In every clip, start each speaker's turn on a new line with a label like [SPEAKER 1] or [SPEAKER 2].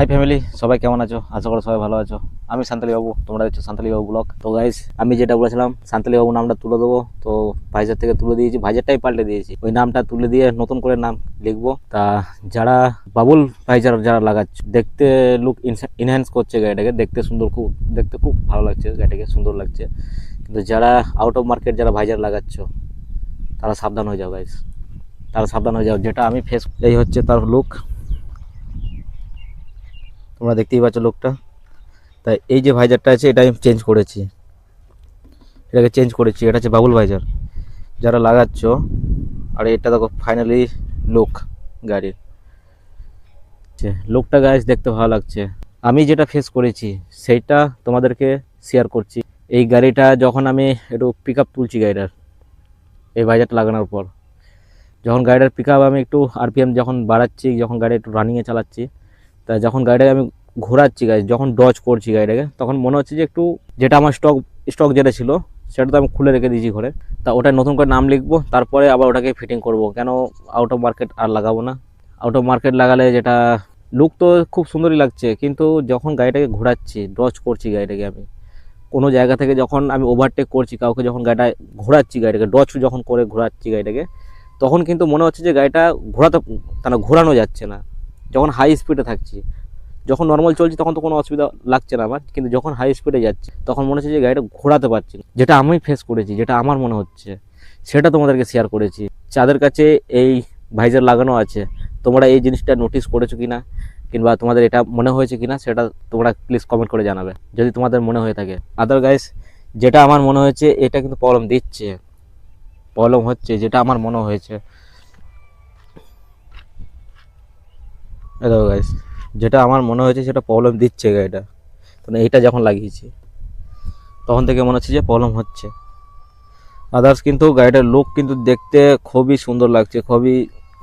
[SPEAKER 1] High family, সবাই কেমন আছো? আশা করি সবাই ভালো আছো। আমি সান্তালি বাবু, তোমরা দেখছো সান্তালি বাবু ব্লগ। তো গাইস, আমি যেটা বলেছিলাম সান্তালি বাবু নামটা তুলে দেবো, তো ভাইজার থেকে তুলে দিয়েছি, ভাইজারটাই পাল্টে দিয়েছি। ওই নামটা তুলে দিয়ে নতুন করে নাম লিখবো। তা যারা বাবুল ভাইজার যারা লাগাচ্ছ, দেখতে লুক ইনহ্যান্স করছে গাড়িটাকে, দেখতে সুন্দর, দেখতে খুব ভালো লাগছে, গাড়িটাকে সুন্দর লাগছে। কিন্তু যারা আউট অফ মার্কেট যারা ভাইজার লাগাচ্ছ, তারা সাবধান হয়ে যাও গাইস, তারা সাবধান হয়ে যাও। যেটা আমি ফেস, এই হচ্ছে তার লুক, তোমরা দেখতেই পাচ্ছ লোকটা। তাই এই যে ভাইজারটা আছে এটা আমি চেঞ্জ করেছি, এটাকে চেঞ্জ করেছি। এটা হচ্ছে বাবুল ভাইজার যারা লাগাচ্ছ। আর এটা দেখো ফাইনালি লুক গাড়ির, লুকটা গাইস দেখতে ভালো লাগছে। আমি যেটা ফেস করেছি সেইটা তোমাদেরকে শেয়ার করছি। এই গাড়িটা যখন আমি একটু পিক আপ তুলছি গাড়িটার, এই ভাইজারটা লাগানোর পর যখন গাড়িটার পিক আপ আমি একটু আরপিএম যখন বাড়াচ্ছি, যখন গাড়ি একটু রানিংয়ে চালাচ্ছি, তা যখন গাড়িটাকে আমি ঘোরাচ্ছি গাড়ি, যখন ডজ করছি গাড়িটাকে, তখন মনে হচ্ছে যে একটু যেটা আমার স্টক যেটা ছিল সেটা তো আমি খুলে রেখে দিয়েছি ঘরে। তা ওটা নতুন করে নাম লিখবো, তারপরে আবার ওটাকে ফিটিং করব। কেন আউট অফ মার্কেট আর লাগাবো না। আউট অফ মার্কেট লাগালে যেটা লুক তো খুব সুন্দরই লাগছে, কিন্তু যখন গাড়িটাকে ঘোরাচ্ছি, ডজ করছি গাড়িটাকে, আমি কোনো জায়গা থেকে যখন আমি ওভারটেক করছি কাউকে, যখন গাড়িটা ঘোরাচ্ছি, গাড়িটাকে ডজ যখন করে ঘোরাচ্ছি গাড়িটাকে, তখন কিন্তু মনে হচ্ছে যে গাড়িটা ঘোরানো যাচ্ছে না। যখন হাই স্পিডে থাকছি, যখন নর্মাল চলছি তখন তো কোনো অসুবিধা লাগছে না আমার, কিন্তু যখন হাই স্পিডে যাচ্ছি তখন মনে হচ্ছে যে গাড়িটা ঘোরাতে পারছি না। যেটা আমি ফেস করেছি, যেটা আমার মনে হচ্ছে, সেটা তোমাদেরকে শেয়ার করেছি। যাদের কাছে এই ভাইজার লাগানো আছে, তোমরা এই জিনিসটা নোটিস করেছো কিনা, কিংবা তোমাদের এটা মনে হয়েছে কিনা, সেটা তোমরা প্লিজ কমেন্ট করে জানাবে যদি তোমাদের মনে হয়ে থাকে। আদার গাইস, যেটা আমার মনে হয়েছে এটা কিন্তু প্রবলেম দিচ্ছে, প্রবলেম হচ্ছে, যেটা আমার মনে হয়েছে। দেখো গাইস, যেটা আমার মনে হয়েছে সেটা প্রবলেম দিচ্ছে গাড়িটা। তো এইটা যখন লাগিয়েছি তখন থেকে মনে হচ্ছে যে প্রবলেম হচ্ছে। আদার্স কিন্তু গাড়িটার লুক কিন্তু দেখতে খুবই সুন্দর লাগছে, খুবই,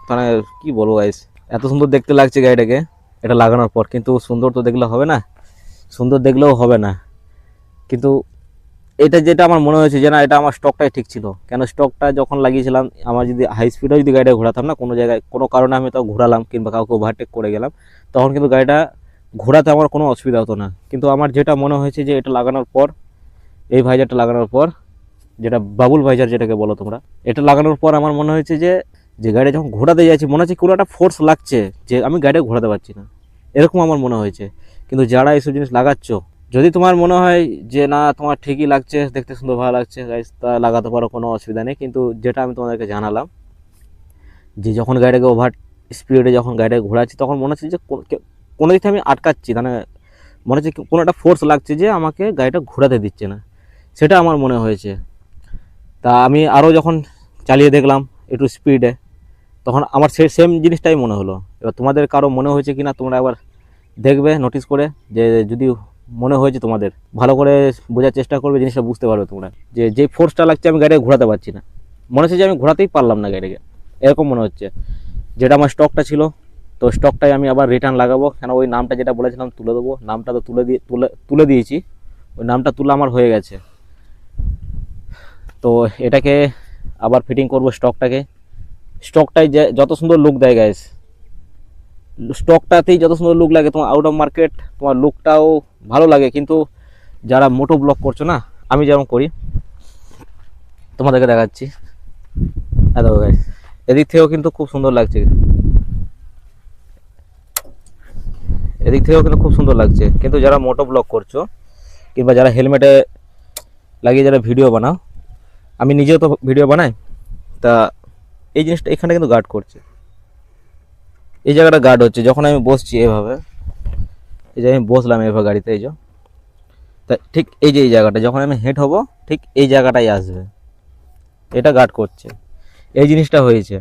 [SPEAKER 1] মানে কি বলবো গাইস, এত সুন্দর দেখতে লাগছে গাড়িটাকে এটা লাগানোর পর। কিন্তু সুন্দর তো দেখলে হবে না, সুন্দর দেখলেও হবে না। কিন্তু এটা যেটা আমার মনে হয়েছে যে না, এটা আমার স্টকটাই ঠিক ছিল। কেন স্টকটা যখন লাগিয়েছিলাম, আমার যদি হাই স্পিডেও যদি গাড়িটা ঘোরাতাম না, কোনো জায়গায় কোনো কারণে আমি তো ঘোরালাম কিংবা কাউকে ওভারটেক করে গেলাম, তখন কিন্তু গাড়িটা ঘোরাতে আমার কোনো অসুবিধা হতো না। কিন্তু আমার যেটা মনে হয়েছে যে এটা লাগানোর পর, এই ভাইজারটা লাগানোর পর, যেটা বাবুল ভাইজার যেটাকে বলো তোমরা, এটা লাগানোর পর আমার মনে হয়েছে যে যে গাড়ি যখন ঘোরাতে যাচ্ছি মনে হচ্ছে কোনো একটা ফোর্স লাগছে, যে আমি গাড়িটা ঘোরাতে পারছি না, এরকম আমার মনে হয়েছে। কিন্তু যারা এইসব জিনিস লাগাচ্ছ, যদি তোমার মনে হয় যে না তোমার ঠিকই লাগছে, দেখতে সুন্দর ভালো লাগছে গাইস, তা লাগাতে পারো, কোনো অসুবিধা নেই। কিন্তু যেটা আমি তোমাদেরকে জানালাম, যে যখন গাড়িটাকে ওভার স্পিডে যখন গাড়িটাকে ঘোরাচ্ছি, তখন মনে হচ্ছে যে কোনো দিক থেকে আমি আটকাচ্ছি, মানে মনে হচ্ছে কোনো একটা ফোর্স লাগছে যে আমাকে গাড়িটা ঘোরাতে দিচ্ছে না, সেটা আমার মনে হয়েছে। তা আমি আরও যখন চালিয়ে দেখলাম একটু স্পিডে, তখন আমার সেম জিনিসটাই মনে হলো। এবার তোমাদের কারো মনে হয়েছে কি না তোমরা একবার দেখবে নোটিস করে, যে যদি মনে হয়েছে তোমাদের, ভালো করে বোঝার চেষ্টা করবে, জিনিসটা বুঝতে পারবে তোমরা, যে যে ফোর্সটা লাগছে আমি গাড়িকে ঘোরাতে পারছি না, মনে হচ্ছে যে আমি ঘোরাতেই পারলাম না গাড়িকে, এরকম মনে হচ্ছে। যেটা আমার স্টকটা ছিল, তো স্টকটাই আমি আবার রিটার্ন লাগাবো। কেন ওই নামটা যেটা বলেছিলাম তুলে দেবো, নামটা তো তুলে দিয়েছি, ওই নামটা তুলে আমার হয়ে গেছে। তো এটাকে আবার ফিটিং করবো স্টকটাকে। স্টকটাই যে যত সুন্দর লুক দেয় গাইস, স্টকটাতেই যত সুন্দর লুক লাগে, তোমার আউট অফ মার্কেট তোমার লুকটাও ভালো লাগে। কিন্তু যারা মোটো ব্লগ করছো না, আমি যেমন করি, তোমাদেরকে দেখাচ্ছি, দেখো গাইস, এদিক থেকেও কিন্তু খুব সুন্দর লাগছে, এদিক থেকেও কিন্তু খুব সুন্দর লাগছে। কিন্তু যারা মোটো ব্লগ করছো কিংবা যারা হেলমেটে লাগিয়ে যারা ভিডিও বানাও, আমি নিজেও তো ভিডিও বানাই, তা এই জিনিসটা এখানে কিন্তু গার্ড করছে, এই জায়গাটা গার্ড হচ্ছে। যখন আমি বসছি এভাবে, এই যে আমি বসলাম এভাবে গাড়িতে, এই যে, তা ঠিক এই যে এই জায়গাটা যখন আমি হেড হব, ঠিক এই জায়গাটাই আসবে, এটা গার্ড করছে। এই জিনিসটা হয়েছে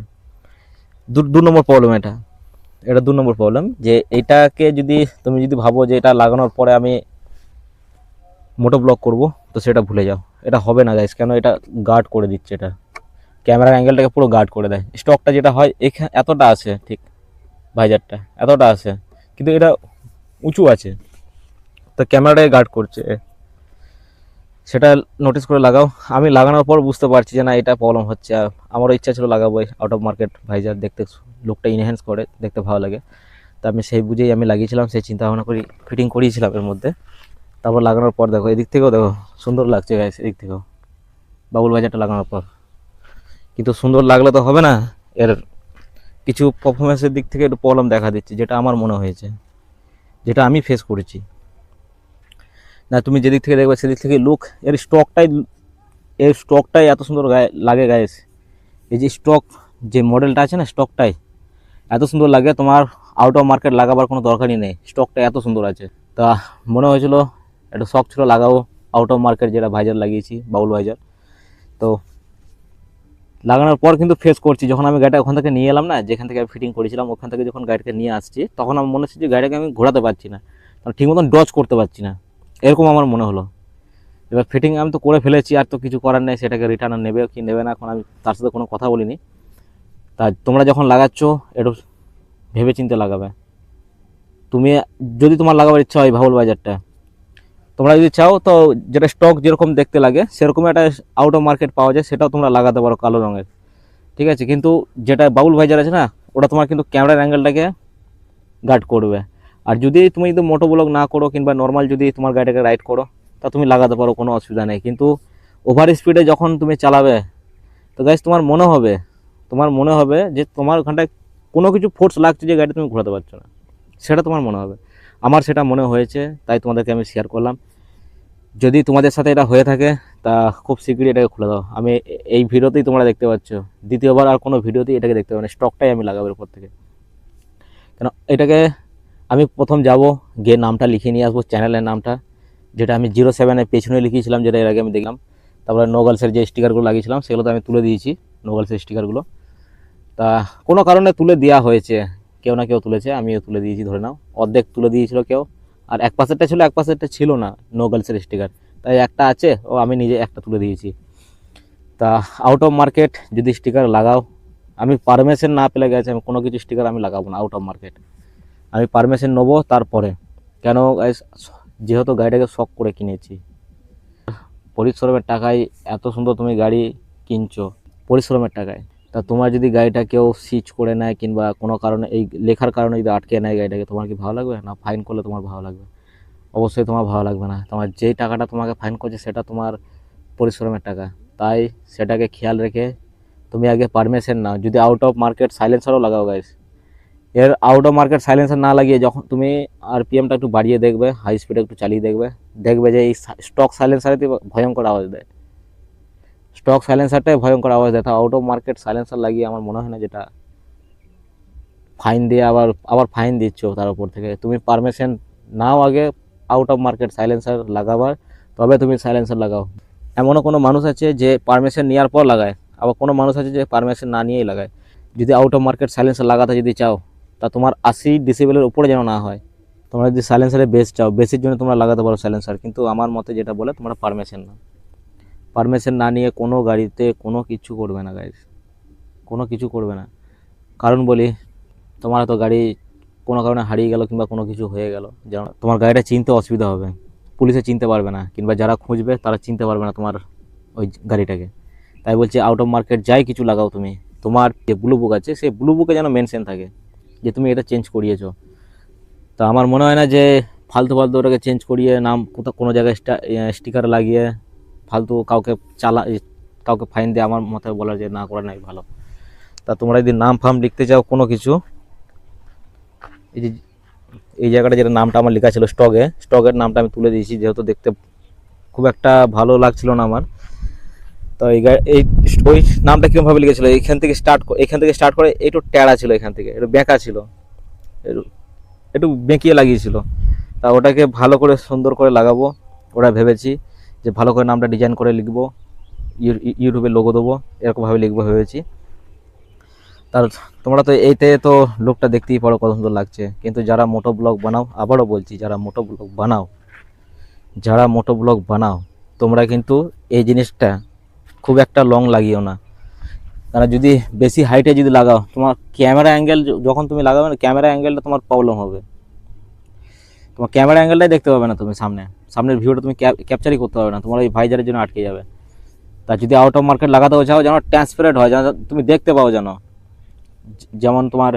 [SPEAKER 1] দু নম্বর প্রবলেম। এটা এটা 2 নম্বর প্রবলেম, যে এটাকে যদি তুমি যদি ভাবো যে এটা লাগানোর পরে আমি মোটো ব্লক করব, তো সেটা ভুলে যাও, এটা হবে না গাইস। কেন এটা গার্ড করে দিচ্ছে, এটা ক্যামেরার অ্যাঙ্গেলটাকে পুরো গার্ড করে দেয়। স্টকটা যেটা হয় এখানে এতটা আছে, ঠিক ভাইজারটা এতটা আছে, কিন্তু এটা উঁচু আছে, তো ক্যামেরাটাকে গার্ড করছে, সেটা নোটিস করে লাগাও। আমি লাগানোর পর বুঝতে পারছি যে না, এটা প্রবলেম হচ্ছে। আমারও ইচ্ছা ছিল লাগাবো আউট অফ মার্কেট ভাইজার, দেখতে লুকটা ইনহ্যান্স করে, দেখতে ভালো লাগে। তা তা আমি সেই বুঝেই আমি লাগিয়েছিলাম, সেই চিন্তা ভাবনা করি ফিটিং করিয়েছিলাম এর মধ্যে। তারপর লাগানোর পর দেখো এদিক থেকেও দেখো সুন্দর লাগছে গাইস, এদিক থেকেও বাবুল বাজারটা লাগানোর পর। কিন্তু সুন্দর লাগলে তো হবে না, এর কিছু পারফরমেন্সের দিক থেকে একটু প্রবলেম দেখা দিচ্ছে, যেটা আমার মনে হয়েছে, যেটা আমি ফেস করেছি। না তুমি যেদিক থেকে দেখবে সেদিক থেকে লুক, এর স্টকটাই এত সুন্দর গায়ে লাগে গাইস। এই যে স্টক, যে মডেলটা আছে না, স্টকটাই এত সুন্দর লাগে, তোমার আউট অফ মার্কেট লাগাবার কোনো দরকারই নেই, স্টকটা এত সুন্দর আছে। তা মনে হয়েছিল, একটু শখ ছিল লাগাবো আউট অফ মার্কেট, যেটা ভাইজার লাগিয়েছি, বাউল ভাইজার। তো লাগানোর পর কিন্তু ফেস করছি, যখন আমি গাড়িটা ওখান থেকে নিয়ে এলাম না, যেখান থেকে আমি ফিটিং করেছিলাম ওখান থেকে যখন গাড়িটাকে নিয়ে আসছি, তখন আমার মনে হচ্ছে যে গাড়িটাকে আমি ঘোরাতে পারছি না, কারণ ঠিক মতন ডজ করতে পারছি না, এরকম আমার মনে হলো। এবার ফিটিং আমি তো করে ফেলেছি, আর তো কিছু করার নেই, সেটাকে রিটার্ন নেবে কি নেবে না এখন আমি তার সাথে কোনো কথা বলিনি। তা তোমরা যখন লাগাচ্ছ একটু ভেবে চিন্তে লাগাবে। তুমি যদি তোমার লাগাবার ইচ্ছা হয় বাউল বাজারটা, তোমরা যদি চাও তো যেটা স্টক যেরকম দেখতে লাগে সেরকম একটা আউট অফ মার্কেট পাওয়া যায়, সেটাও তোমরা লাগাতে পারো কালো রঙের, ঠিক আছে। কিন্তু যেটা বাউল ভাইজার আছে না, ওটা তোমার কিন্তু ক্যামেরার অ্যাঙ্গেলটাকে গার্ড করবে। আর যদি তুমি যদি মোটো ব্লগ না করো কিংবা নর্মাল যদি তোমার গাড়িটাকে রাইড করো, তা তুমি লাগাতে পারো, কোনো অসুবিধা নেই। কিন্তু ওভার স্পিডে যখন তুমি চালাবে, তো গাইস তোমার মনে হবে যে তোমার ওখানটায় কোনো কিছু ফোর্স লাগছে, যে গাড়ি তুমি ঘোরাতে পারছো না, সেটা তোমার মনে হবে। আমার সেটা মনে হয়েছে, তাই তোমাদেরকে আমি শেয়ার করলাম। যদি তোমাদের সাথে এটা হয়ে থাকে, তা খুব শীঘ্রই এটাকে খুলে দাও। আমি এই ভিডিওতেই তোমরা দেখতে পাচ্ছ, দ্বিতীয়বার আর কোনো ভিডিওতেই এটাকে দেখতে পাবে না, স্টকটাই আমি লাগাবো এরপর থেকে। কেন এটাকে আমি প্রথম যাব, গিয়ে নামটা লিখে নিয়ে আসবো, চ্যানেলের নামটা, যেটা আমি 07-এর পেছনে লিখিয়েছিলাম, যেটা এর আগে আমি দেখলাম। তারপরে নো গার্লসের যে স্টিকারগুলো লাগিয়েছিলাম সেগুলো তো আমি তুলে দিয়েছি, নো গার্লসের স্টিকারগুলো। তা কোনো কারণে তুলে দেওয়া হয়েছে, কেউ না কেউ তুলেছে, আমিও তুলে দিয়েছি ধরে নাও, অর্ধেক তুলে দিয়েছিল কেউ, আর এক পাশেরটা ছিল, এক পাশেরটা ছিল না নো গার্লসের স্টিকার, তাই একটা আছে, ও আমি নিজে একটা তুলে দিয়েছি। তা আউট অফ মার্কেট যদি স্টিকার লাগাও, আমি পারমিশন না পেলে গেছে আমি কোনো কিছু স্টিকার আমি লাগাবো না আউট অফ মার্কেট, আমি পারমিশন নেবো তারপরে। কেন guys, যেহেতু গাড়িটাকে শখ করে কিনেছি, পরিশ্রমের টাকায় এত সুন্দর তুমি গাড়ি কিনছো, পরিশ্রমের টাকায়, তা তোমার যদি গাড়িটা কেউ সিজ করে নেয় কিংবা কোনো কারণে এই লেখার কারণে যদি আটকে নেয় গাড়িটাকে, তোমার কি ভালো লাগবে? না ফাইন করলে তোমার ভালো লাগবে? অবশ্যই তোমার ভালো লাগবে না। তোমার যেই টাকাটা তোমাকে ফাইন করছে সেটা তোমার পরিশ্রমের টাকা, তাই সেটাকে খেয়াল রেখে তুমি আগে পারমিশন নাও। যদি আউট অফ মার্কেট সাইলেন্সারও লাগাও গাইস, এর আউট অফ মার্কেট সাইলেন্সার না লাগিয়ে যখন তুমি আরপিএমটা একটু বাড়িয়ে দেখবে, হাই স্পিডে একটু চালিয়ে দেখবে, দেখবে যে এই স্টক সাইলেন্সারে ভয়ঙ্কর আওয়াজ দেয়, স্টক সাইলেন্সারটাই ভয়ঙ্কর আওয়াজ দেয়। তা আউট অফ মার্কেট সাইলেন্সার লাগিয়ে আমার মনে হয় না যেটা ফাইন দিয়ে আবার আবার ফাইন দিচ্ছ তার উপর থেকে। তুমি পারমিশন নাও আগে আউট অফ মার্কেট সাইলেন্সার লাগাবার, তবে তুমি সাইলেন্সার লাগাও। এমনও কোনো মানুষ আছে যে পারমিশন নেওয়ার পর লাগায়, আবার কোনো মানুষ আছে যে পারমিশন না নিয়েই লাগায়। যদি আউট অফ মার্কেট সাইলেন্সার লাগাতে যদি চাও, তা তোমার 80 ডেসিবেলের উপরে যেন না হয়। তোমরা যদি সাইলেন্সারে বেস চাও, বেসের জন্য তোমরা লাগাতে পারো সাইলেন্সার, কিন্তু আমার মতে যেটা বলে তোমরা পারমিশন না, পারমিশন না নিয়ে কোনো গাড়িতে কোনো কিছু করবে না গাইস, কোনো কিছু করবে না। কারণ বলি, তোমার তো গাড়ি কোনো কারণে হারিয়ে গেল কিংবা কোনো কিছু হয়ে গেল, যেমন তোমার গাড়িটা চিনতে অসুবিধা হবে, পুলিশে চিনতে পারবে না কিংবা যারা খুঁজবে তারা চিনতে পারবে না তোমার ওই গাড়িটাকে। তাই বলছি আউট অফ মার্কেট যাই কিছু লাগাও তুমি, তোমার যে ব্লু বুক আছে সেই ব্লু বুকে যেন মেনশন থাকে যে তুমি এটা চেঞ্জ করিয়েছো। তো আমার মনে হয় না যে ফালতু ফালতু ওটাকে চেঞ্জ করিয়ে নাম কোথাও কোনো জায়গায় স্টিকার লাগিয়ে ফালতু কাউকে ফাইন দিয়ে আমার মতে বলার যে না করা নাই ভালো। তা তোমরা যদি নাম ফাম লিখতে চাও কোনো কিছু, এই যে এই জায়গাটা যেটা নামটা আমার লেখা ছিল স্টকের নামটা আমি তুলে দিয়েছি, যেহেতু দেখতে খুব একটা ভালো লাগছিল না আমার। তো এই ওই নামটা কীরকমভাবে লিখেছিল, এখান থেকে স্টার্ট করে একটু ট্যাড়া ছিল, এখান থেকে একটু বেঁকা ছিল, একটু বেঁকিয়ে লাগিয়েছিল। তা ওটাকে ভালো করে সুন্দর করে লাগাবো, ওটা ভেবেছি যে ভালো করে নামটা ডিজাইন করে লিখবো, ইউটিউবে লোগো দেবো, এরকমভাবে লিখবো ভেবেছি। তার তোমরা তো এইতে তো লোকটা দেখতেই পারো কত সুন্দর লাগছে। কিন্তু যারা মোটো ব্লগ বানাও, আবারও বলছি, যারা মোটো ব্লগ বানাও তোমরা কিন্তু এই জিনিসটা খুব একটা লং লাগিও না। কারণ যদি বেশি হাইটে যদি লাগাও, তোমার ক্যামেরা অ্যাঙ্গেল যখন তুমি লাগাবে না, ক্যামেরা অ্যাঙ্গেলটা তোমার প্রবলেম হবে, তোমার ক্যামেরা অ্যাঙ্গেলটাই দেখতে পাবে না তুমি, সামনের ভিউটা তুমি ক্যাপচারই করতে পারবে না, তোমার ওই ভাইজারের জন্য আটকে যাবে। তা যদি আউট অফ মার্কেট লাগাতেও চাও, যেন ট্রান্সপারেন্ট হয়, যেন তুমি দেখতে পাও, যেন যেমন তোমার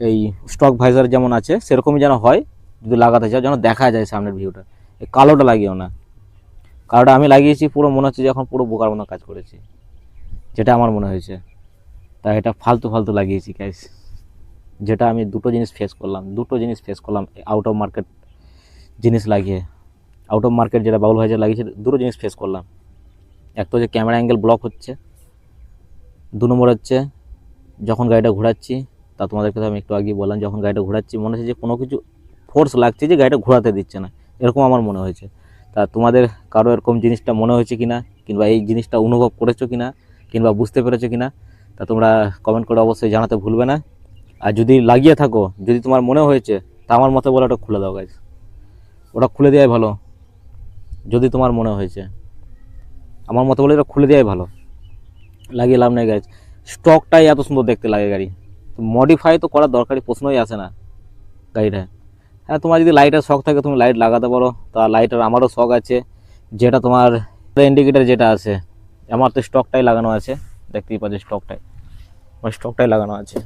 [SPEAKER 1] এই স্টক ভাইজার যেমন আছে সেরকমই যেন হয়, যদি লাগাতে চাও যেন দেখা যায় সামনের ভিউটা। এই কালোটা লাগিও না, কালোটা আমি লাগিয়েছি পুরো মনে হচ্ছে যে এখন পুরো বোকার মতো কাজ করেছি, যেটা আমার মনে হয়েছে। তাই এটা ফালতু ফালতু লাগিয়েছি গাইস, যেটা আমি দুটো জিনিস ফেস করলাম আউট অফ মার্কেট জিনিস লাগিয়ে। আউট অফ মার্কেট যেটা বাউল ভাইজার লাগিয়েছে, দুটো জিনিস ফেস করলাম। এক তো যে ক্যামেরা অ্যাঙ্গেল ব্লক হচ্ছে, 2 নম্বর হচ্ছে যখন গাড়িটা ঘোরাচ্ছি, তা তোমাদেরকে তো আমি একটু আগে বললাম, যখন গাড়িটা ঘোরাচ্ছি মনে হচ্ছে যে কোনো কিছু ফোর্স লাগছে যে গাড়িটা ঘোরাতে দিচ্ছে না, এরকম আমার মনে হয়েছে। তা তোমাদের কারো এরকম জিনিসটা মনে হয়েছে কিনা, কিংবা এই জিনিসটা অনুভব করেছো কিনা, কিংবা বুঝতে পেরেছো কিনা, তা তোমরা কমেন্ট করে অবশ্যই জানাতে ভুলবে না। আর যদি লাগিয়ে থাকো, যদি তোমার মনে হয়েছে, তা আমার মতে বলে ওটা খুলে দাও গাইজ, ওটা খুলে দেওয়াই ভালো। যদি তোমার মনে হয়েছে, আমার মতে বলে এটা খুলে দেওয়াই ভালো, লাগিয়ে লাভ নেই গাইজ। স্টকটাই এত সুন্দর দেখতে লাগে গাড়ি, তো মডিফাই তো করার দরকারি প্রশ্নই আসে না গাড়িটা। হ্যাঁ, তোমার যদি লাইটের শখ থাকে তুমি লাইট লাগাতে পারো, তা লাইটের আমারও শখ আছে, যেটা তোমার ইন্ডিকেটার যেটা আছে, আমার তো স্টকটাই লাগানো আছে, দেখতেই পাচ্ছি স্টকটাই লাগানো আছে,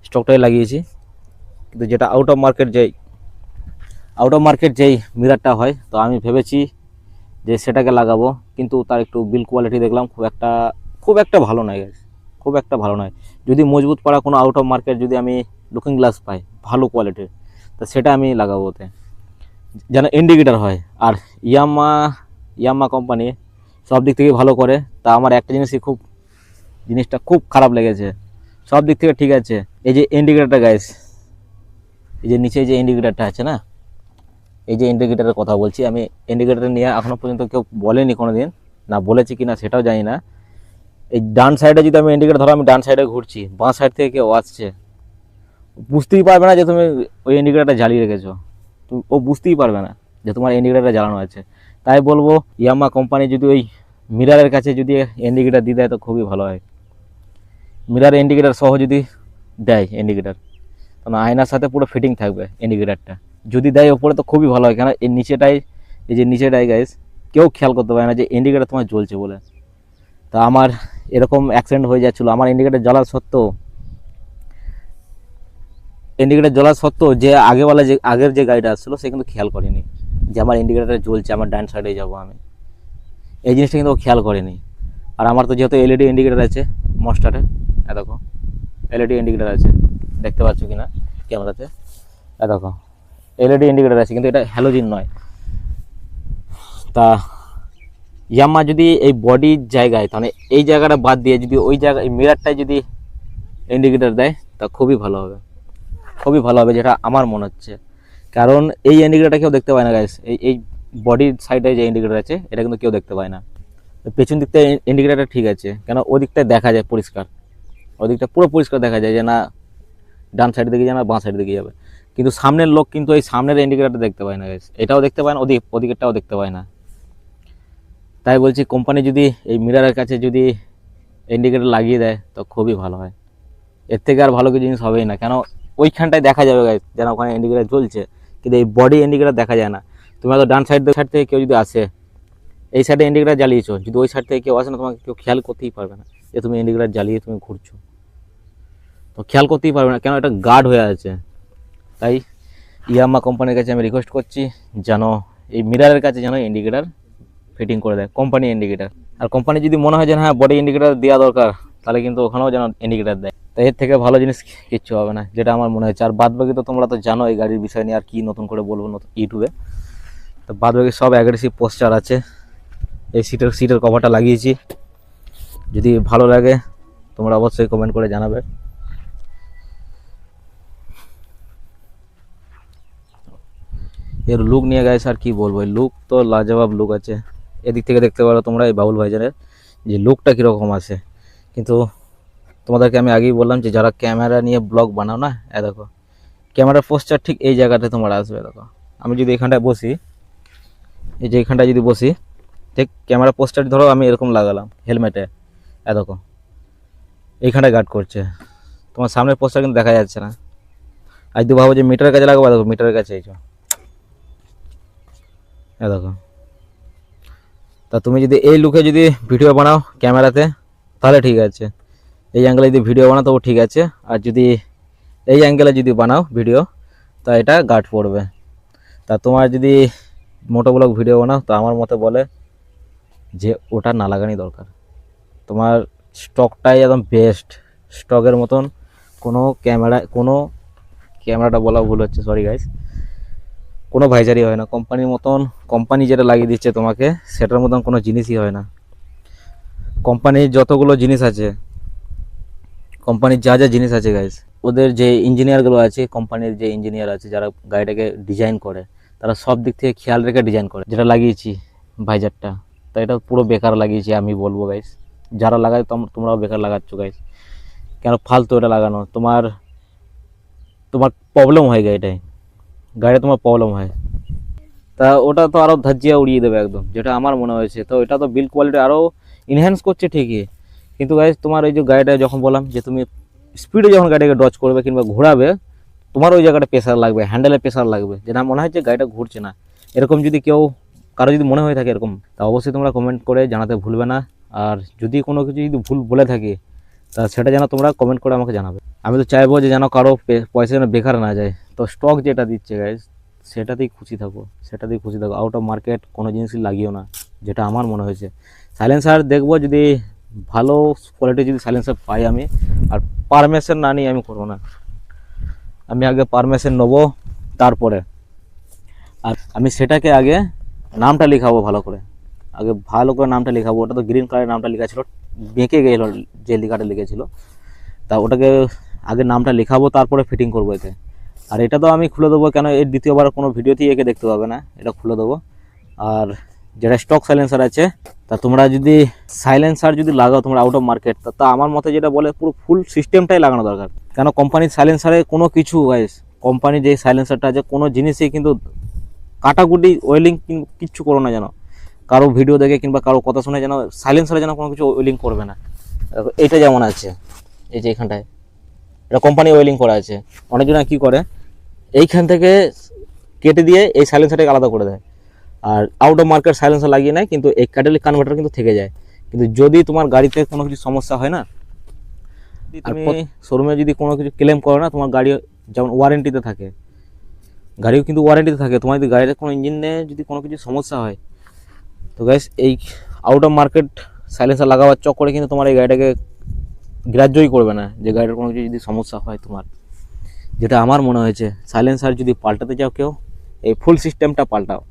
[SPEAKER 1] স্টকটাই লাগিয়েছি। কিন্তু যেটা আউট অফ মার্কেট যেই মিরারটা হয়, তো আমি ভেবেছি যে সেটাকে লাগাবো, কিন্তু তার একটু বিল্ড কোয়ালিটি দেখলাম খুব একটা ভালো নয় guys, খুব একটা ভালো নয়। যদি মজবুত পাড়া কোনো আউট অফ মার্কেট যদি আমি লুকিং গ্লাস পাই ভালো কোয়ালিটির, তো সেটা আমি লাগাবো ওতে, যেন ইন্ডিকেটার হয়। আর ইয়ামা কোম্পানি সব দিক থেকে ভালো করে, তা আমার একটা জিনিসটা খুব খারাপ লেগেছে। সব দিক থেকে ঠিক আছে, এই যে ইন্ডিকেটারটা গাইস, এই যে নিচে যে ইন্ডিকেটারটা আছে না, এই যে ইন্ডিকেটারের কথা বলছি আমি, ইন্ডিকেটার নিয়ে এখনো পর্যন্ত কেউ বলেনি কোনো দিন, না বলেছে কিনা সেটাও জানি না। এই ডান সাইডে যদি আমি ইন্ডিকেটার ধরো, আমি ডান সাইডে ঘুরছি, বাঁ সাইড থেকে কেউ আসছে, বুঝতেই পারবে না যে তুমি ওই ইন্ডিকেটারটা জ্বালিয়ে রেখেছো, ও বুঝতেই পারবে না যে তোমার ইন্ডিকেটারটা জ্বালানো আছে। তাই বলবো ইয়ামা কোম্পানি যদি ওই মিরারের কাছে যদি ইন্ডিকেটার দিয়ে দেয় তো খুবই ভালো হয়। মিরার ইন্ডিকেটার সহ যদি দেয় ইন্ডিকেটার, কারণ আয়নার সাথে পুরো ফিটিং থাকবে ইন্ডিকেটারটা, যদি দেয় ওপরে তো খুবই ভালো হয়। কেন এই যে নিচেটাই গাইস কেউ খেয়াল করতে পারে না যে ইন্ডিকেটার তোমার জ্বলছে বলে। তা আমার এরকম অ্যাক্সিডেন্ট হয়ে যাচ্ছিলো, আমার ইন্ডিকেটার জ্বলার সত্ত্বেও যে আগের যে গাড়িটা আসছিলো সে কিন্তু খেয়াল করেনি যে আমার ইন্ডিকেটারটা জ্বলছে, আমার ডান সাইডে যাব আমি, এই জিনিসটা কিন্তু ও খেয়াল করেনি। আর আমার তো যেহেতু এলইডি ইন্ডিকেটার আছে মস্টারে, দেখো এলইডি ইন্ডিকেটার আছে, দেখতে পাচ্ছ কিনা ক্যামেরাতে, দেখো এলইডি ইন্ডিকেটার আছে, কিন্তু এটা হ্যালোজিন নয়। তা ইয়ামা যদি এই বডির জায়গায়, তাহলে এই জায়গাটা বাদ দিয়ে যদি ওই জায়গায় মিরারটায় যদি ইন্ডিকেটার দেয় তা খুবই ভালো হবে, যেটা আমার মনে হচ্ছে। কারণ এই ইন্ডিকেটারটা কেউ দেখতে পায় না গাইস, এই বডির সাইডে যে ইন্ডিকেটার আছে এটা কিন্তু কেউ দেখতে পায় না। পেছন দিকটা ইন্ডিকেটারটা ঠিক আছে, কেন ওদিকটায় দেখা যায় পরিষ্কার, ওদিকটা পুরো পরিষ্কার দেখা যায় যে না ডান সাইড দিকে যাবে না বাঁ সাইড দিকে যাবে। কিন্তু সামনের লোক কিন্তু এই সামনের ইন্ডিকেটারটা দেখতে পায় না গাইস, এটাও দেখতে পায় না, ওদিকেরটাও দেখতে পায় না। তাই বলছি কোম্পানি যদি এই মিরারের কাছে যদি ইন্ডিকেটার লাগিয়ে দেয় তো খুবই ভালো হয়, এর থেকে আর ভালো কিছু জিনিস হবেই না। কেন ওইখানটায় দেখা যাবে গাইস যেন ওখানে ইন্ডিকেটার জ্বলছে, কিন্তু এই বডি ইন্ডিকেটার দেখা যায় না। তুমি হয়তো ডান সাইড থেকে কেউ যদি আসে, এই সাইডে ইন্ডিকেটার জ্বালিয়েছো, যদি ওই সাইড থেকে কেউ আসে না তোমাকে কেউ খেয়াল করতেই পারবে না যে তুমি ইন্ডিকেটার জ্বালিয়ে তুমি ঘুরছো, তো খেয়াল করতেই পারবে না, কেন এটা গার্ড হয়ে আছে। তাই ইয়ামা কোম্পানির কাছে আমি রিকোয়েস্ট করছি যেন এই মিরারের কাছে যেন ইন্ডিকেটার ফিটিং করে দেয়, কোম্পানি ইন্ডিকেটার। আর কোম্পানি যদি মনে হয় যে হ্যাঁ বডি ইন্ডিকেটার দেওয়া দরকার, তাহলে কিন্তু ওখানেও যেন ইন্ডিকেটার দেয়। তো এর থেকে ভালো জিনিস কিচ্ছু হবে না, যেটা আমার মনে হচ্ছে। আর বাদ বাকি তো তোমরা তো জানো এই গাড়ির বিষয় নিয়ে আর কি নতুন করে বলবো ইউটিউবে। তো বাদ বাকি সব অ্যাগ্রেসিভ পোস্টার আছে, এই সিটের কভারটা লাগিয়েছি, যদি ভালো লাগে তোমরা অবশ্যই কমেন্ট করে জানাবে। এর লুক নিয়ে গাইস আর কি বলবো, এই লুক তো লাজবাব লুক আছে। এদিক থেকে দেখতে পারো তোমরা এই বাউল ভাইজারের যে লুকটা কীরকম আছে। কিন্তু তোমাদেরকে আমি আগেই বললাম যে যারা ক্যামেরা নিয়ে ব্লগ বানাও না, দেখো ক্যামেরার পোস্টার ঠিক এই জায়গাতে তোমরা আসবে। দেখো আমি যদি এখানটায় বসি, এই যে এখানটায় যদি বসি, ঠিক ক্যামেরা পোস্টার ধরো আমি এরকম লাগালাম হেলমেটে, দেখো এইখানটায় গার্ড করছে, তোমার সামনের পোস্টার কিন্তু দেখা যাচ্ছে না। আর যদি ভাবো যে মিটারের কাছে লাগাবো, দেখো মিটারের কাছে এই দেখো। তা তুমি যদি এই লুকে যদি ভিডিও বানাও ক্যামেরাতে তাহলে ঠিক আছে, এই অ্যাঙ্গেলে যদি ভিডিও বানাও তবু ঠিক আছে, আর যদি এই অ্যাঙ্গেলে যদি বানাও ভিডিও তা এটা গার্ড পড়বে। তা তোমার যদি মোটোব্লগ ভিডিও বানাও তো আমার মতে বলে যে ওটা না লাগানোই দরকার। তোমার স্টকটাই একদম বেস্ট, স্টকের মতন কোনো ক্যামেরাটা বলা ভুল হচ্ছে, সরি গাইস, কোনো ভাইজারই হয় না কোম্পানির মতন। কোম্পানি যেটা লাগিয়ে দিচ্ছে তোমাকে সেটার মতন কোনো জিনিসই হয় না। কোম্পানির যতগুলো জিনিস আছে, কোম্পানির যা যা জিনিস আছে গাইস, ওদের যে ইঞ্জিনিয়ারগুলো আছে, কোম্পানির যে ইঞ্জিনিয়ার আছে যারা গাড়িটাকে ডিজাইন করে, তারা সব দিক থেকে খেয়াল রেখে ডিজাইন করে। যেটা লাগিয়েছি ভাইজারটা, তা এটা পুরো বেকার লাগিয়েছি আমি বলবো গাইস। যারা লাগায় তোমরাও বেকার লাগাচ্ছ গাইস, কেন ফালতু এটা লাগানো। তোমার প্রবলেম হয় গাড়িটা তোমার প্রবলেম হয়। তা ওটা তো আরও ধাজ্জিয়া উড়িয়ে দেবে একদম, যেটা আমার মনে হয়েছে। তো এটা তো বিল্ড কোয়ালিটি আরও ইনহ্যান্স করছে ঠিকই, কিন্তু গাইজ তোমার এই যে গাড়িটা যখন বললাম যে তুমি স্পিডে যখন গাড়িটাকে ডচ করবে কিংবা ঘোরাবে, তোমার ওই জায়গাটা প্রেসার লাগবে, হ্যান্ডেলে প্রেসার লাগবে, যেটা মনে হয় যে গাড়িটা ঘুরছে না। এরকম যদি কারো যদি মনে হয়ে থাকে এরকম, তা অবশ্যই তোমরা কমেন্ট করে জানাতে ভুলবে না। আর যদি কোনো কিছু যদি ভুল বলে থাকি তা সেটা যেন তোমরা কমেন্ট করে আমাকে জানাবে। আমি তো চাইবো যে যেন কারো পয়সা যেন বেকার না যায়। তো স্টক যেটা দিচ্ছে গাইজ সেটাতেই খুশি থাকো, আউট অফ মার্কেট কোনো জিনিসই লাগিও না, যেটা আমার মনে হয়েছে। সাইলেন্সার দেখবো যদি ভালো কোয়ালিটি যদি সাইলেন্সার পাই আমি, আর পারমিশন না নিয়ে আমি করবো না। আমি আগে পারমিশন নেবো, তারপরে আর আমি সেটাকে আগে নামটা লেখাবো ভালো করে, নামটা লেখাবো। ওটা তো গ্রিন কালারের নামটা লেখা ছিল, বেঁকে গেল যে লেখাটা লিখেছিল, তা ওটাকে আগে নামটা লেখাবো, তারপরে ফিটিং করবো এতে। আর এটা তো আমি খুলে দেবো, কেন এর দ্বিতীয়বার কোনো ভিডিওতেই একে দেখতে পাবে না, এটা খুলে দেবো। আর যেটা স্টক সাইলেন্সার আছে, তা তোমরা যদি সাইলেন্সার যদি লাগাও তোমরা আউট অফ মার্কেট, তা আমার মতে যেটা বলে পুরো ফুল সিস্টেমটাই লাগানো দরকার। কেন কোম্পানির সাইলেন্সারে কোনো কিছু গাইস, কোম্পানির যে সাইলেন্সারটা আছে কোনো জিনিসই কিন্তু কাটাকুটি ওয়েলিং কিচ্ছু করো না, যেন কারো ভিডিও দেখে কিংবা কারো কথা শুনে যেন সাইলেন্সারে যেন কোনো কিছু ওয়েলিং করবে না। এইটা যেমন আছে, এই যে এখানটায় এটা কোম্পানি ওয়েলিং করা আছে, অনেকজন কী করে এইখান থেকে কেটে দিয়ে এই সাইলেন্সারটাকে আলাদা করে দেয়, আর আউট অফ মার্কেট সাইলেন্সার লাগিয়ে নেয়, কিন্তু এই ক্যাটালিক কনভার্টার কিন্তু থেকে যায়। কিন্তু যদি তোমার গাড়িতে কোনো কিছু সমস্যা হয় না, তুমি শোরুমে যদি কোনো কিছু ক্লেম করো না, তোমার গাড়ি যেমন ওয়ারেন্টিতে থাকে, গাড়িও কিন্তু ওয়ারেন্টিতে থাকে। তোমার যদি গাড়িতে কোনো ইঞ্জিনে যদি কোনো কিছু সমস্যা হয়, তো গাইস এই আউট অফ মার্কেট সাইলেন্সার লাগাবার চক্করে কিন্তু তোমার এই গাড়িটাকে গ্রাহ্যই করবে না, যে গাড়ির কোনো কিছু যদি সমস্যা হয় তোমার। যেটা আমার মনে হয়েছে, সাইলেন্সার যদি পাল্টাতে চাও কেউ, এই ফুল সিস্টেমটা পাল্টাও,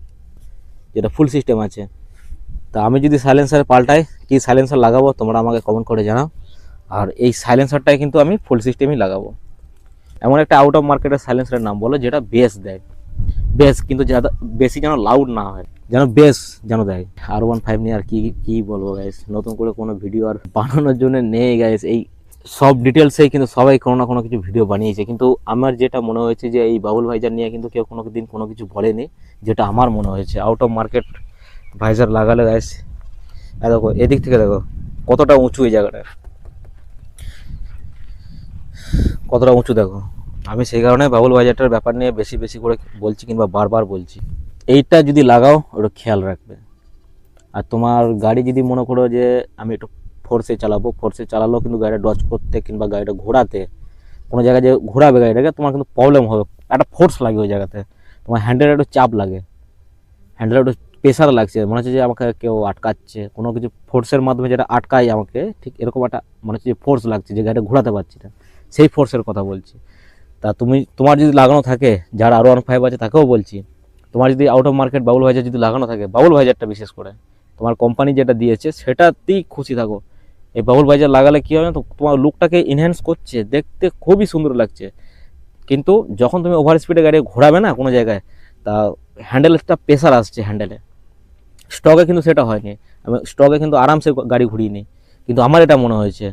[SPEAKER 1] যেটা ফুল সিস্টেম আছে। তা আমি যদি সাইলেন্সার পাল্টাই, কি সাইলেন্সার লাগাবো তোমরা আমাকে কমেন্ট করে জানাও। আর এই সাইলেন্সারটাই কিন্তু আমি ফুল সিস্টেমই লাগাবো। এমন একটা আউট অফ মার্কেটের সাইলেন্সারের নাম বলো যেটা বেস দেয়, বেস কিন্তু যারা বেশি যেন লাউড না হয়, যেন বেস যেন দেয়। R15 নিয়ে আর কি বলবো গাইস, নতুন করে কোনো ভিডিও আর বানানোর জন্য নেই গাইস। এই সব ডিটেলসেই কিন্তু সবাই কোনো না কোনো কিছু ভিডিও বানিয়েছে, কিন্তু আমার যেটা মনে হয়েছে যে এই বাবুল ভাইজার নিয়ে কিন্তু কেউ কোনো দিন কোনো কিছু বলেনি, যেটা আমার মনে হয়েছে। আউট অফ মার্কেট ভাইজার লাগালে গাইস, দেখো এদিক থেকে দেখো কতটা উঁচু এই জায়গাটা, কতটা উঁচু দেখো। আমি সেই কারণে বাবুল ভাইজারটার ব্যাপার নিয়ে বেশি বেশি করে বলছি, কিংবা বারবার বলছি। এইটা যদি লাগাও ওটা খেয়াল রাখবে। আর তোমার গাড়ি যদি মনে করো যে আমি একটু ফোর্সে চালালেও কিন্তু গাড়িটা ডচ করতে কিংবা গাড়িটা ঘোরাতে, কোনো জায়গায় যে ঘোরাবে গাড়িটাকে, তোমার কিন্তু প্রবলেম হবে, একটা ফোর্স লাগে ওই জায়গাতে, তোমার হ্যান্ডেলে একটু চাপ লাগে, হ্যান্ডেলে একটু প্রেশার লাগছে, মনে হচ্ছে যে আমাকে কেউ আটকাচ্ছে, কোনো কিছু ফোর্সের মাধ্যমে যেটা আটকায় আমাকে, ঠিক এরকম একটা মনে হচ্ছে যে ফোর্স লাগছে, যে গাড়িটা ঘোরাতে পারছি না, সেই ফোর্সের কথা বলছি। তা তোমার যদি লাগানো থাকে, যারা R15 আছে তাকেও বলছি, তোমার যদি out of market Babul visor যদি লাগানো থাকে, বাবুল ভাইজারটা বিশেষ করে তোমার কোম্পানি যেটা দিয়েছে সেটাতেই খুশি থাকো। এই বাবুল ভাইজার লাগালে কী হবে না, তো তোমার লুকটাকে এনহ্যান্স করছে, দেখতে খুবই সুন্দর লাগছে। কিন্তু যখন তুমি ওভার স্পিডে গাড়ি ঘোরাবে না কোনো জায়গায়, তা হ্যান্ডেলটা প্রেশার আসছে হ্যান্ডেলে। স্টকে কিন্তু সেটা হয়নি, আমি স্টকে কিন্তু আরামসে গাড়ি ঘুরিয়ে নিই, কিন্তু আমার এটা মনে হয়েছে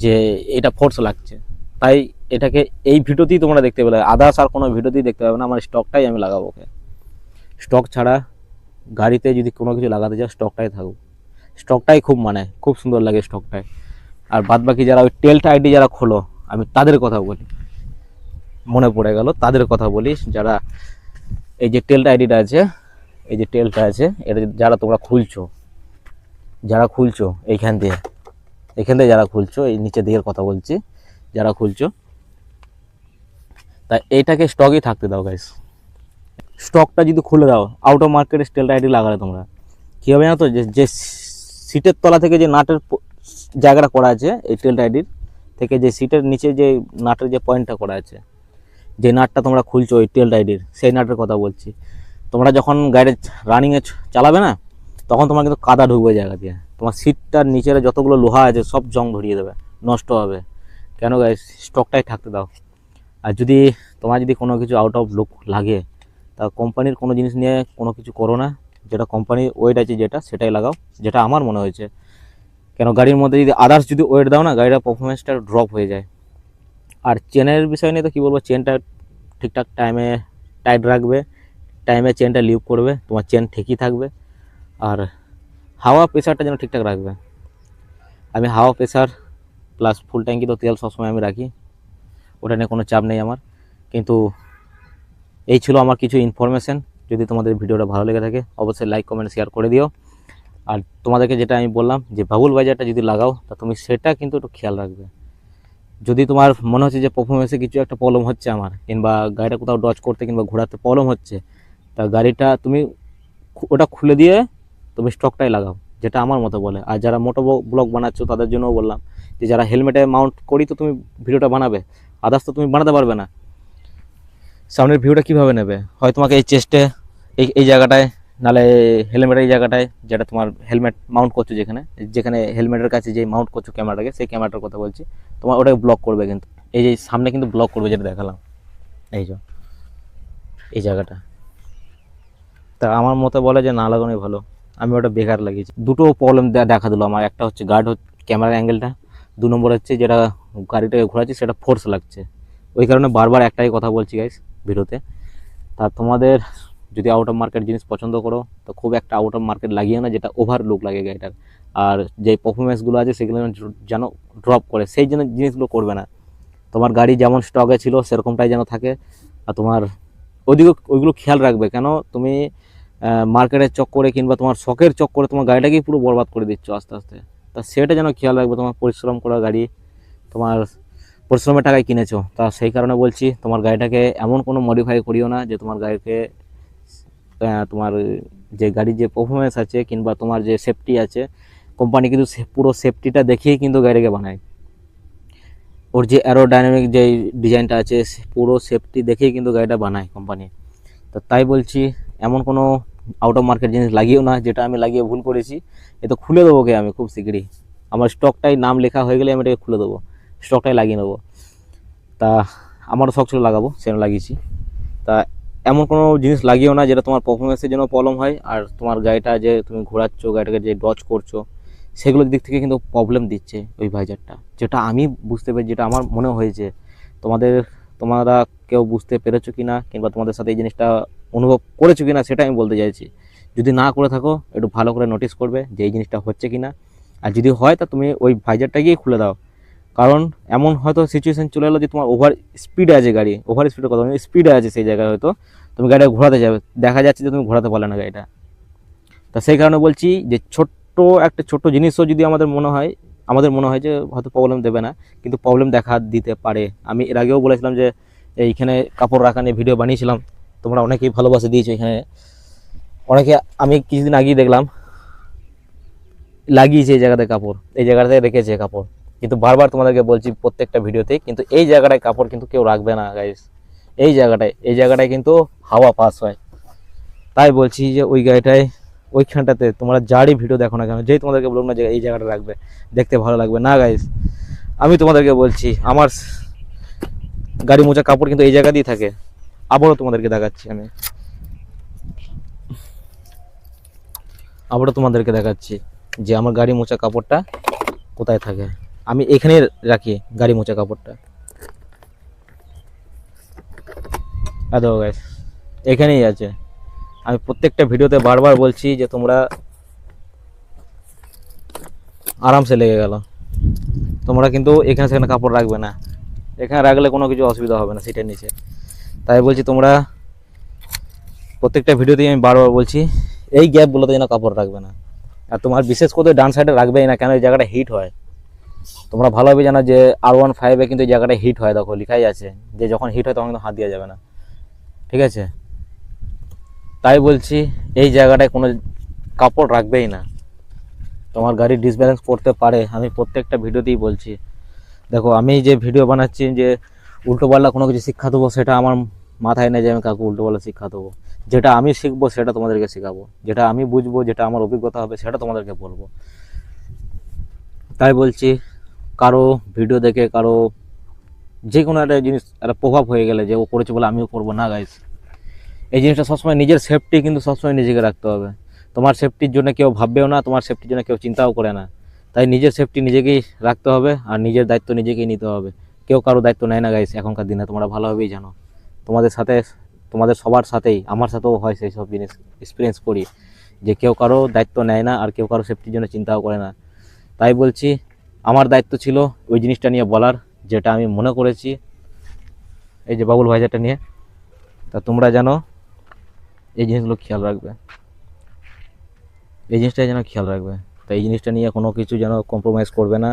[SPEAKER 1] যে এটা ফোর্স লাগছে। তাই এটাকে এই ভিডিওতেই তোমরা দেখতে পেলে, আদার্স আর কোনো ভিডিওতেই দেখতে পাবে না। আমার স্টকটাই আমি লাগাবো, ওকে স্টক ছাড়া গাড়িতে যদি কোনো কিছু লাগাতে যাও স্টকটাই থাকুক, স্টকটাই খুব সুন্দর লাগে স্টকটায়। আর বাদ বাকি যারা ওই টেলটা আইডি যারা খোলো, আমি তাদের কথা বলি, মনে পড়ে গেল তাদের কথা বলি, যারা এই যে টেলটা আইডিটা আছে, এই যে টেলটা আছে, এটা যারা তোমরা খুলছো এইখান দিয়ে, এখান থেকে যারা খুলছো, এই নিচের দিকের কথা বলছি, যারা খুলছো, তাই এইটাকে স্টকই থাকতে দাও গাইস। স্টকটা যদি খুলে দাও, আউট অফ মার্কেটে স্টেল আইডি লাগালে তোমরা কী হবে না তো, যে সিটের তলা থেকে যে নাটের জায়গাটা করা আছে এই টেল আইডির থেকে, যে সিটের নিচে যে নাটের যে পয়েন্টটা করা আছে, যে নাটটা তোমরা খুলছো ওই টেল আইডির, সেই নাটের কথা বলছি। তোমরা যখন গাড়ি রানিংয়ে চালাবে না, তখন তোমার কিন্তু কাদা ঢুকবে জায়গা দিয়ে, তোমার সিটটার নিচের যতগুলো লোহা আছে সব জং ধরিয়ে দেবে, নষ্ট হবে। কেন গাইস, স্টকটাই থাকতে দাও। আর যদি তোমার যদি কোনো কিছু আউট অফ লুক লাগে, তা কোম্পানির কোনো জিনিস নিয়ে কোনো কিছু করো না, যেটা কোম্পানির ওয়েট আছে যেটা, সেটাই লাগাও, যেটা আমার মনে হয়েছে। কেন গাড়ির মধ্যে যদি আদার্স যদি ওয়েট দাও না, গাড়িটার পারফরমেন্সটা ড্রপ হয়ে যায়। আর চেনের বিষয় নিয়ে তো কী বলবো, চেনটা ঠিকঠাক টাইমে টাইট রাখবে, টাইমে চেনটা লিভ করবে, তোমার চেন ঠিকই থাকবে। আর হাওয়া প্রেশারটা যেন ঠিকঠাক রাখবে। আমি হাওয়া প্রেশার প্লাস ফুল ট্যাঙ্কি তো তেল সবসময় আমি রাখি, ওটা নিয়ে কোনো চাপ নেই আমার। কিন্তু এই ছিল আমার কিছু ইনফরমেশান। যদি তোমাদের ভিডিওটা ভালো লেগে থাকে অবশ্যই লাইক কমেন্ট শেয়ার করে দিও। আর তোমাদেরকে যেটা আমি বললাম যে বাবুল বাজারটা যদি লাগাও, তা তুমি সেটা কিন্তু একটু খেয়াল রাখবে। যদি তোমার মনে হচ্ছে যে পারফরমেন্সে কিছু একটা প্রবলেম হচ্ছে আমার, কিংবা গাড়িটা কোথাও ডচ করতে কিংবা ঘোরাতে প্রবলেম হচ্ছে, তা গাড়িটা তুমি ওটা খুলে দিয়ে তুমি স্টকটাই লাগাও, যেটা আমার মতো বলে। আর যারা মোটো ব্লগ বানাচ্ছো তাদের জন্যও বললাম যে যারা হেলমেটে মাউন্ট করি তো তুমি ভিডিওটা বানাবে, আদার্স তো তুমি বানাতে পারবে না। সামনের ভিউটা কীভাবে নেবে? হয় তোমাকে এই চেস্টে এই জায়গাটায়, নাহলে হেলমেটের এই জায়গাটায়, যেটা তোমার হেলমেট মাউন্ট করছো, যেখানে যেখানে হেলমেটের কাছে যে মাউন্ট করছো ক্যামেরাটাকে, সেই ক্যামেরাটার কথা বলছি, তোমার ওটাকে ব্লক করবে। কিন্তু এই যে সামনে কিন্তু ব্লক করবে, যেটা দেখালাম এই যে এই জায়গাটা। তা আমার মতে বলে যে না লাগানোই ভালো। আমি ওটা বেকার লাগিয়েছি। দুটো প্রবলেম দেখা দিল আমার। একটা হচ্ছে গার্ড ক্যামেরার অ্যাঙ্গেলটা, 2 নম্বর হচ্ছে যেটা গাড়িটাকে ঘোরাচ্ছি সেটা ফোর্স লাগছে। ওই কারণে বারবার একটাই কথা বলছি গাইস ভিডিওতে। তা তোমাদের যদি আউট অফ মার্কেট জিনিস পছন্দ করো, তো খুব একটা আউট অফ মার্কেট লাগিয়ে না, যেটা ওভার লুক লাগে গাড়িটার। আর যে পারফরমেন্সগুলো আছে সেগুলো যেন ড্রপ করে, সেই জন্য জিনিসগুলো করবে না। তোমার গাড়ি যেমন স্টকে ছিল সেরকমটাই যেন থাকে। আর তোমার ওইগুলো খেয়াল রাখবে। কেন তুমি মার্কেটের চক্করে কিংবা তোমার শখের চক্করে তোমার গাড়িটাকেই পুরো বরবাদ করে দিচ্ছ আস্তে আস্তে। তা সেটা যেন খেয়াল রাখবে। তোমার পরিশ্রম করা গাড়ি, তোমার পরিশ্রমের টাকায় কিনেছো, তা সেই কারণে বলছি তোমার গাড়িটাকে এমন কোনো মডিফাই করিও না যে তোমার গাড়িকে তোমার যে গাড়ির যে পারফরমেন্স আছে কিংবা তোমার যে সেফটি আছে, কোম্পানি কিন্তু পুরো সেফটিটা দেখিয়েই কিন্তু গাড়িকে বানায়। ওর যে অ্যারোডাইনামিক যে ডিজাইনটা আছে, পুরো সেফটি দেখেই কিন্তু গাড়িটা বানায় কোম্পানি। তো তাই বলছি এমন কোনো আউট অফ মার্কেট জিনিস লাগিয়েও না, যেটা আমি লাগিয়ে ভুল করেছি। এ তো খুলে দেবো আমি খুব শীঘ্রই। আমার স্টকটাই নাম লেখা হয়ে গেলে আমি এটাকে খুলে দেবো, স্টকটাই লাগিয়ে নেবো। তা আমারও শখ ছিল লাগাবো, সেটা লাগিয়েছি। তা এমন কোনো জিনিস লাগিয়েও না যেটা তোমার পারফরমেন্সের জন্য প্রবলেম হয়। আর তোমার গাড়িটা যে তুমি ঘোরাচ্ছ, গাড়িটাকে যে ডচ করছো, সেগুলোর দিক থেকে কিন্তু প্রবলেম দিচ্ছে ওই ভাইজারটা, যেটা আমি বুঝতে পেরেছি, যেটা আমার মনে হয়েছে। তোমরা কেউ বুঝতে পেরেছো কি না, কিংবা তোমাদের সাথে এই জিনিসটা অনুভব করেছো কি না, সেটা আমি বলতে চাইছি। যদি না করে থাকো একটু ভালো করে নোটিস করবে যে এই জিনিসটা হচ্ছে কি না। আর যদি হয় তা তুমি ওই ভাইজারটাকেই খুলে দাও। কারণ এমন হয়তো সিচুয়েশন চলে এলো যে তোমার ওভার স্পিডে আছে গাড়ি, ওভার স্পিডের কথা স্পিডে আছে, সেই জায়গায় হয়তো তুমি গাড়িটা ঘোরাতে যাবে, দেখা যাচ্ছে যে তুমি ঘোরাতে পারলে না গাড়িটা। তা সেই কারণে বলছি যে একটা ছোট্ট জিনিসও যদি আমাদের মনে হয় যে হয়তো প্রবলেম দেবে না, কিন্তু প্রবলেম দেখা দিতে পারে। আমি এর আগেও বলেছিলাম যে এইখানে কাপড় রাখা নিয়ে ভিডিও বানিয়েছিলাম, তোমরা অনেকেই ভালোবাসা দিয়েছো। এখানে অনেকে, আমি কিছুদিন আগেই দেখলাম লাগিয়েছে এই জায়গাতে কাপড়, এই জায়গাতে রেখেছে কাপড়। কিন্তু বারবার তোমাদেরকে বলছি প্রত্যেকটা ভিডিওতেই, কিন্তু এই জায়গাটায় কাপড় কিন্তু কেউ রাখবে না গাইস। এই জায়গাটায় কিন্তু হাওয়া পাস হয়। তাই বলছি যে ওই গাড়িটায়, ওইখানটাতে তোমরা যারই ভিডিও দেখো না কেন, যেই তোমাদেরকে বলুন না যে এই জায়গাটা রাখবে, দেখতে ভালো লাগবে না গাইস। আমি তোমাদেরকে বলছি আমার গাড়ি মোছা কাপড় কিন্তু এই জায়গাতেই থাকে। আবারও তোমাদেরকে দেখাচ্ছি যে আমার গাড়ি মোছা কাপড়টা কোথায় থাকে। আমি এখানে রাখি গাড়ি মোছা কাপড়টা, দেখো গাইস এখানেই আছে। আমি প্রত্যেকটা ভিডিওতে বারবার বলছি যে তোমরা আরামসে লেগে গেল, তোমরা কিন্তু এখানে সেখানে কাপড় রাখবে না। এখানে রাখলে কোনো কিছু অসুবিধা হবে না সিটের নিচে। তাই বলছি তোমরা প্রত্যেকটা ভিডিওতেই আমি বারবার বলছি এই গ্যাপগুলোতে যেন কাপড় রাখবে না। আর তোমার বিশেষ করে ডান সাইডে রাখবেই না, কেন এই জায়গাটা হিট হয়। তোমরা ভালোভাবে জানো যে R15 কিন্তু এই জায়গাটা হিট হয়, দেখো লেখাই আছে যে যখন হিট হয় তখন কিন্তু হাত দেওয়া যাবে না, ঠিক আছে। তাই বলছি এই জায়গাটায় কোনো কাপড় রাখবেই না, তোমার গাড়ি ডিসব্যালেন্স করতে পারে। আমি প্রত্যেকটা ভিডিওতেই বলছি। দেখো আমি যে ভিডিও বানাচ্ছি যে উল্টোপাল্টা কোনো কিছু শিক্ষা দেবো, সেটা আমার মাথায় নেই যে আমি কাউকে উল্টোপাল্টা শিক্ষা দেবো। যেটা আমি শিখবো সেটা তোমাদেরকে শেখাবো, যেটা আমি বুঝবো, যেটা আমার অভিজ্ঞতা হবে সেটা তোমাদেরকে বলবো। তাই বলছি কারো ভিডিও দেখে কারো যে কোনো একটা জিনিস একটা প্রভাব হয়ে গেলে যে ও করেছে বলে আমিও করবো না গাইস। এই জিনিসটা সবসময় নিজের সেফটি কিন্তু সবসময় নিজেকে রাখতে হবে। তোমার সেফটির জন্য কেউ ভাববেও না, তোমার সেফটির জন্য কেউ চিন্তাও করে না। তাই নিজের সেফটি নিজেকেই রাখতে হবে আর নিজের দায়িত্ব নিজেকেই নিতে হবে। কেউ কারো দায়িত্ব নেয় না গাইস এখনকার দিনে, তোমরা ভালোভাবেই জানো। তোমাদের সাথে, তোমাদের সবার সাথেই, আমার সাথেও হয় সেই সব জিনিস এক্সপিরিয়েন্স করি যে কেউ কারো দায়িত্ব নেয় না আর কেউ কারো সেফটির জন্য চিন্তাও করে না। তাই বলছি আমার দায়িত্ব ছিল ওই জিনিসটা নিয়ে বলার, যেটা আমি মনে করেছি এই যে বাবুল ভাইজারটা নিয়ে। তা তোমরা জানো এই জিনিসগুলো খেয়াল রাখবে, এই জিনিসটাই যেন খেয়াল রাখবে। তাই এই জিনিসটা নিয়ে কোনো কিছু যেন কম্প্রোমাইজ করবে না,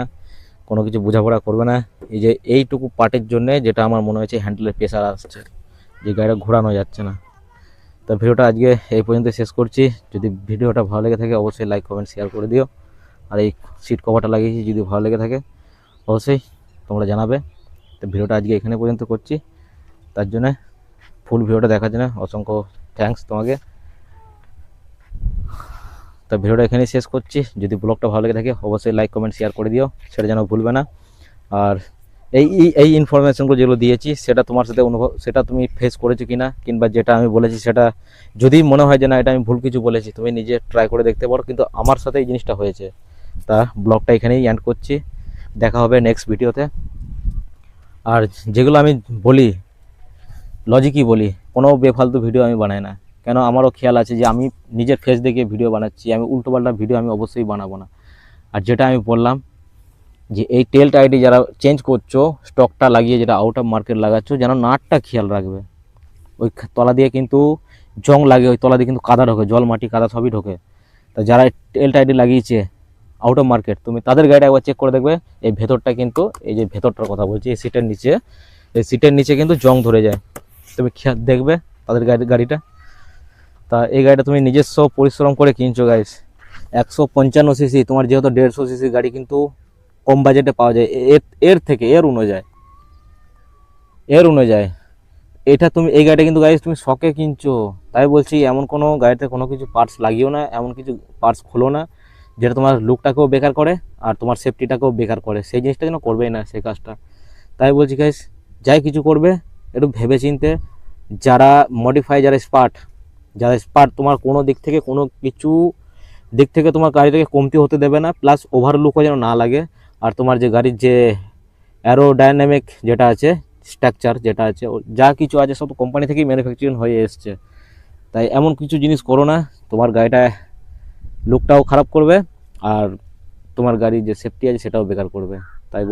[SPEAKER 1] কোনো কিছু বোঝাপড়া করবে না। এই যে এইটুকু পার্টের জন্যে যেটা আমার মনে হয়েছে হ্যান্ডেলের প্রেশার আসছে, যে গাড়িটা ঘোরানো যাচ্ছে না। তা ভিডিওটা আজকে এই পর্যন্ত শেষ করছি। যদি ভিডিওটা ভালো লেগে থাকে অবশ্যই লাইক কমেন্ট শেয়ার করে দিও। আর এই সিট কভারটা লাগিয়েছি যদি ভালো লেগে থাকে অবশ্যই তোমরা জানাবে। তো ভিডিওটা আজকে এখানে পর্যন্ত করছি, তার জন্য ফুল ভিডিওটা দেখার জন্য অসংখ্য থ্যাঙ্কস তোমাকে। তো ভিডিওটা এখানেই শেষ করছি। যদি ব্লগটা ভালো লেগে থাকে অবশ্যই লাইক কমেন্ট শেয়ার করে দিও, সেটা যেন ভুলবে না। আর এই এই ইনফরমেশনগুলো যেগুলো দিয়েছি সেটা তোমার সাথে অনুভব, সেটা তুমি ফেস করেছো কিনা, কিংবা যেটা আমি বলেছি সেটা যদি মনে হয় যে না এটা আমি ভুল কিছু বলেছি, তুমি নিজে ট্রাই করে দেখতে পারো। কিন্তু আমার সাথে এই জিনিসটা হয়েছে। তা ব্লগটা এখানেই এন্ড করছি, দেখা হবে নেক্সট ভিডিওতে। আর যেগুলো আমি বলি লজিকই বলি, কোনো বেফালতু ভিডিও আমি বানাই না। কেন আমারও খেয়াল আছে যে আমি নিজের ফেস দেখে ভিডিও বানাচ্ছি, আমি উল্টোপাল্টা ভিডিও আমি অবশ্যই বানাবো না। আর যেটা আমি বললাম যে এই টেলটা আইডি যারা চেঞ্জ করছো স্টকটা লাগিয়ে, যেটা আউট অফ মার্কেট লাগাচ্ছো, যেন নাটটা খেয়াল রাখবে। ওই তলা দিয়ে কিন্তু জং লাগে, ওই তলা দিয়ে কিন্তু কাদা ঢোকে, জল মাটি কাদা সবই ঢোকে। তা যারা টেলটা আইডি লাগিয়েছে আউট অফ মার্কেট, তুমি তাদের গাড়িটা একবার চেক করে দেখবে এই ভেতরটা কিন্তু, এই যে ভেতরটার কথা বলছি, এই সিটের নিচে, এই সিটের নিচে কিন্তু জং ধরে যায়। তুমি খেয়াল দেখবে তাদের গাড়িটা। তা এই গাড়িটা তুমি নিজস্ব পরিশ্রম করে কিনছো গাইস, 155 সিসি, তোমার যেহেতু 150 সিসি গাড়ি কিন্তু কম বাজেটে পাওয়া যায় এর থেকে, এর অনুযায়ী এটা তুমি এই গাড়িটা কিন্তু গাইস তুমি শখে কিনছো। তাই বলছি এমন কোনো গাড়িতে কোনো কিছু পার্টস লাগিও না, এমন কিছু পার্টস খোলো না যেটা তোমার লুকটাকেও বেকার করে আর তোমার সেফটিটাকেও বেকার করে। সেই জিনিসটা যেন করবেই না, সেই কাজটা। তাই বলছি গাইস যাই কিছু করবে একটু ভেবে চিনতে, যারা মডিফাই, যারা স্পার্ট তোমার কোনো দিক থেকে, কোনো কিছু দিক থেকে তোমার গাড়িটাকে কমতি হতে দেবে না, প্লাস ওভারলুকও যেন না লাগে। আর তোমার যে গাড়ির যে অ্যারোডাইনামিক যেটা আছে, স্ট্রাকচার যেটা আছে, যা কিছু আছে সব কোম্পানি থেকেই ম্যানুফ্যাকচারিং হয়ে এসছে। তাই এমন কিছু জিনিস করো না তোমার গাড়িটা লুকটাও খারাপ করবে আর তোমার গাড়ির যে সেফটি আছে সেটাও বেকার করবে। তাই